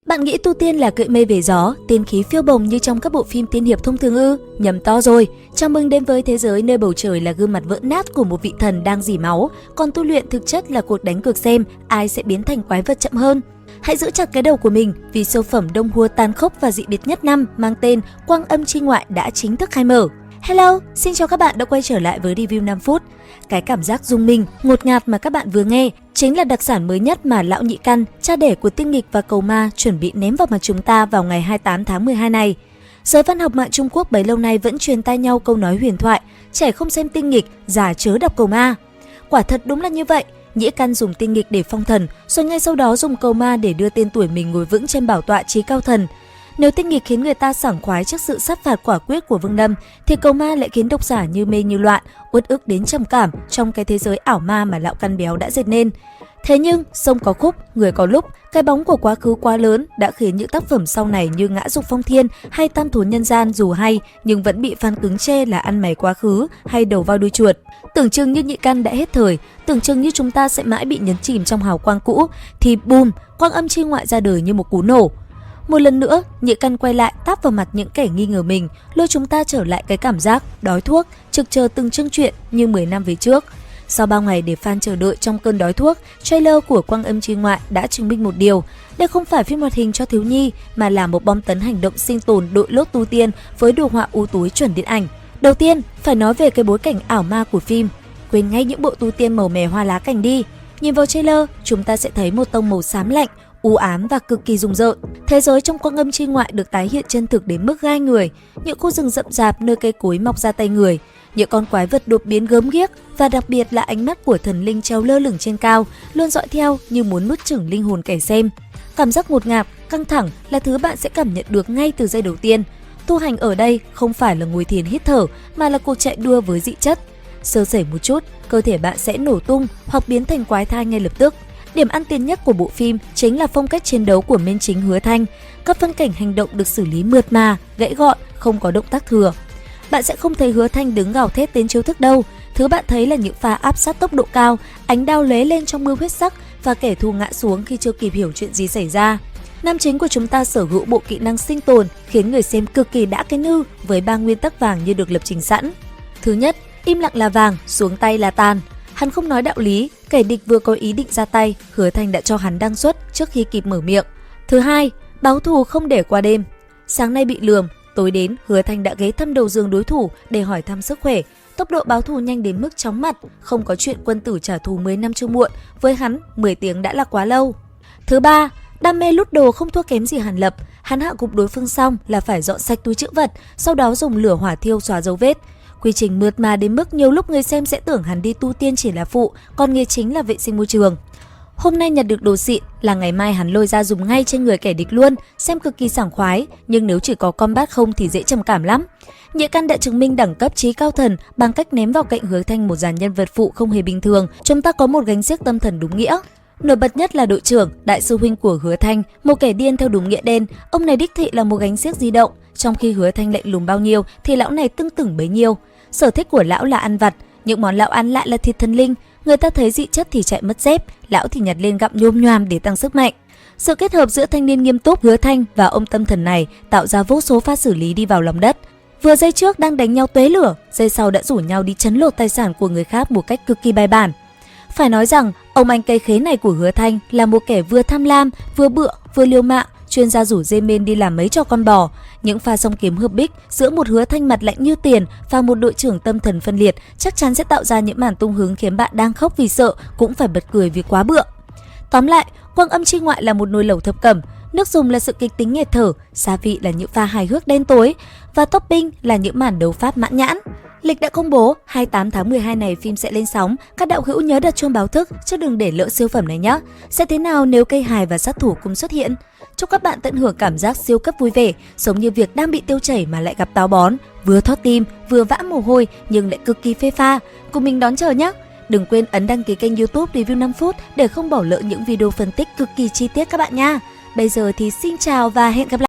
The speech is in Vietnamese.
Bạn nghĩ tu tiên là cưỡi mây về gió, tiên khí phiêu bồng như trong các bộ phim tiên hiệp thông thường ư? Nhầm to rồi. Chào mừng đến với thế giới nơi bầu trời là gương mặt vỡ nát của một vị thần đang rỉ máu, còn tu luyện thực chất là cuộc đánh cược xem ai sẽ biến thành quái vật chậm hơn. Hãy giữ chặt cái đầu của mình vì siêu phẩm đông hua tàn khốc và dị biệt nhất năm mang tên Quang Âm Chi Ngoại đã chính thức khai mở. Hello, xin chào các bạn đã quay trở lại với review 5 phút. Cái cảm giác rung mình, ngột ngạt mà các bạn vừa nghe chính là đặc sản mới nhất mà lão Nhị Căn, cha đẻ của tiên nghịch và cầu ma, chuẩn bị ném vào mặt chúng ta vào ngày 28 tháng 12 này. Giới văn học mạng Trung Quốc bấy lâu nay vẫn truyền tai nhau câu nói huyền thoại: trẻ không xem tiên nghịch, già chớ đọc cầu ma. Quả thật đúng là như vậy. Nhĩ Căn dùng tiên nghịch để phong thần, rồi ngay sau đó dùng cầu ma để đưa tên tuổi mình ngồi vững trên bảo tọa trí cao thần. Nếu tiên nghịch khiến người ta sảng khoái trước sự sát phạt quả quyết của Vương Lâm, thì cầu ma lại khiến độc giả như mê như loạn, uất ức đến trầm cảm trong cái thế giới ảo ma mà lão Căn béo đã dệt nên. Thế nhưng, sông có khúc, người có lúc, cái bóng của quá khứ quá lớn đã khiến những tác phẩm sau này như Ngã Dục Phong Thiên hay Tam Thốn Nhân Gian dù hay nhưng vẫn bị fan cứng chê là ăn mày quá khứ hay đầu voi đuôi chuột. Tưởng chừng như Nhị Căn đã hết thời, tưởng chừng như chúng ta sẽ mãi bị nhấn chìm trong hào quang cũ, thì boom, Quang Âm Chi Ngoại ra đời như một cú nổ. Một lần nữa, Nhị Căn quay lại táp vào mặt những kẻ nghi ngờ mình, lôi chúng ta trở lại cái cảm giác đói thuốc, trực chờ từng chương truyện như 10 năm về trước. Sau bao ngày để fan chờ đợi trong cơn đói thuốc, trailer của Quang Âm Chi Ngoại đã chứng minh một điều: đây không phải phim hoạt hình cho thiếu nhi mà là một bom tấn hành động sinh tồn đội lốt tu tiên với đồ họa ưu túi chuẩn điện ảnh. Đầu tiên, phải nói về cái bối cảnh ảo ma của phim. Quên ngay những bộ tu tiên màu mè hoa lá cành đi. Nhìn vào trailer, chúng ta sẽ thấy một tông màu xám lạnh, u ám và cực kỳ rùng rợn. Thế giới trong Quang Âm Chi Ngoại được tái hiện chân thực đến mức gai người, những khu rừng rậm rạp nơi cây cối mọc ra tay người, những con quái vật đột biến gớm ghiếc và đặc biệt là ánh mắt của thần linh treo lơ lửng trên cao, luôn dõi theo như muốn nuốt chửng linh hồn kẻ xem. Cảm giác ngột ngạt, căng thẳng là thứ bạn sẽ cảm nhận được ngay từ giây đầu tiên. Tu hành ở đây không phải là ngồi thiền hít thở mà là cuộc chạy đua với dị chất. Sơ sẩy một chút, cơ thể bạn sẽ nổ tung hoặc biến thành quái thai ngay lập tức. Điểm ăn tiền nhất của bộ phim chính là phong cách chiến đấu của Minh Chính Hứa Thanh. Các phân cảnh hành động được xử lý mượt mà, gãy gọn, không có động tác thừa. Bạn sẽ không thấy Hứa Thanh đứng gào thét đến chiêu thức đâu. Thứ bạn thấy là những pha áp sát tốc độ cao, ánh đao lóe lên trong mưa huyết sắc và kẻ thù ngã xuống khi chưa kịp hiểu chuyện gì xảy ra. Nam chính của chúng ta sở hữu bộ kỹ năng sinh tồn khiến người xem cực kỳ đã cái nư với 3 nguyên tắc vàng như được lập trình sẵn. Thứ nhất, im lặng là vàng, xuống tay là tàn. Hắn không nói đạo lý, kẻ địch vừa có ý định ra tay, Hứa Thanh đã cho hắn đăng xuất trước khi kịp mở miệng. Thứ hai, báo thù không để qua đêm. Sáng nay bị lườm, tối đến Hứa Thanh đã ghé thăm đầu giường đối thủ để hỏi thăm sức khỏe. Tốc độ báo thù nhanh đến mức chóng mặt, không có chuyện quân tử trả thù 10 năm chưa muộn, với hắn 10 tiếng đã là quá lâu. Thứ ba, đam mê lút đồ không thua kém gì Hàn Lập. Hắn hạ gục đối phương xong là phải dọn sạch túi trữ vật, sau đó dùng lửa hỏa thiêu xóa dấu vết. Quy trình mượt mà đến mức nhiều lúc người xem sẽ tưởng hắn đi tu tiên chỉ là phụ, còn nghề chính là vệ sinh môi trường. Hôm nay nhặt được đồ xịn là ngày mai hắn lôi ra dùng ngay trên người kẻ địch luôn, xem cực kỳ sảng khoái, nhưng nếu chỉ có combat không thì dễ trầm cảm lắm. Nhị Căn đã chứng minh đẳng cấp trí cao thần bằng cách ném vào cạnh Hứa Thanh một dàn nhân vật phụ không hề bình thường. Chúng ta có một gánh xiếc tâm thần đúng nghĩa. Nổi bật nhất là đội trưởng, đại sư huynh của Hứa Thanh, một kẻ điên theo đúng nghĩa đen. Ông này đích thị là một gánh xiếc di động, trong khi Hứa Thanh lạnh lùng bao nhiêu thì lão này tưng tửng bấy nhiêu. Sở thích của lão là ăn vặt, những món lão ăn lại là thịt thần linh. Người ta thấy dị chất thì chạy mất dép, lão thì nhặt lên gặm nhôm nhoàm để tăng sức mạnh. Sự kết hợp giữa thanh niên nghiêm túc Hứa Thanh và ông tâm thần này tạo ra vô số pha xử lý đi vào lòng đất. Vừa giây trước đang đánh nhau tuế lửa, giây sau đã rủ nhau đi trấn lột tài sản của người khác một cách cực kỳ bài bản. Phải nói rằng ông anh cây khế này của Hứa Thanh là một kẻ vừa tham lam, vừa bựa, vừa liều mạng, chuyên gia rủ dê mên đi làm mấy trò con bò. Những pha song kiếm hợp bích giữa một Hứa Thanh mặt lạnh như tiền và một đội trưởng tâm thần phân liệt chắc chắn sẽ tạo ra những màn tung hứng khiến bạn đang khóc vì sợ cũng phải bật cười vì quá bựa. Tóm lại, Quang Âm Chi Ngoại là một nồi lẩu thập cẩm. Nước dùng là sự kịch tính nghẹt thở, gia vị là những pha hài hước đen tối và topping là những màn đấu pháp mãn nhãn. Lịch đã công bố, 28 tháng 12 này phim sẽ lên sóng, các đạo hữu nhớ đặt chuông báo thức chứ đừng để lỡ siêu phẩm này nhé. Sẽ thế nào nếu cây hài và sát thủ cùng xuất hiện? Chúc các bạn tận hưởng cảm giác siêu cấp vui vẻ, giống như việc đang bị tiêu chảy mà lại gặp táo bón, vừa thót tim, vừa vã mồ hôi nhưng lại cực kỳ phê pha. Cùng mình đón chờ nhé. Đừng quên ấn đăng ký kênh YouTube Review 5 phút để không bỏ lỡ những video phân tích cực kỳ chi tiết các bạn nha. Bây giờ thì xin chào và hẹn gặp lại.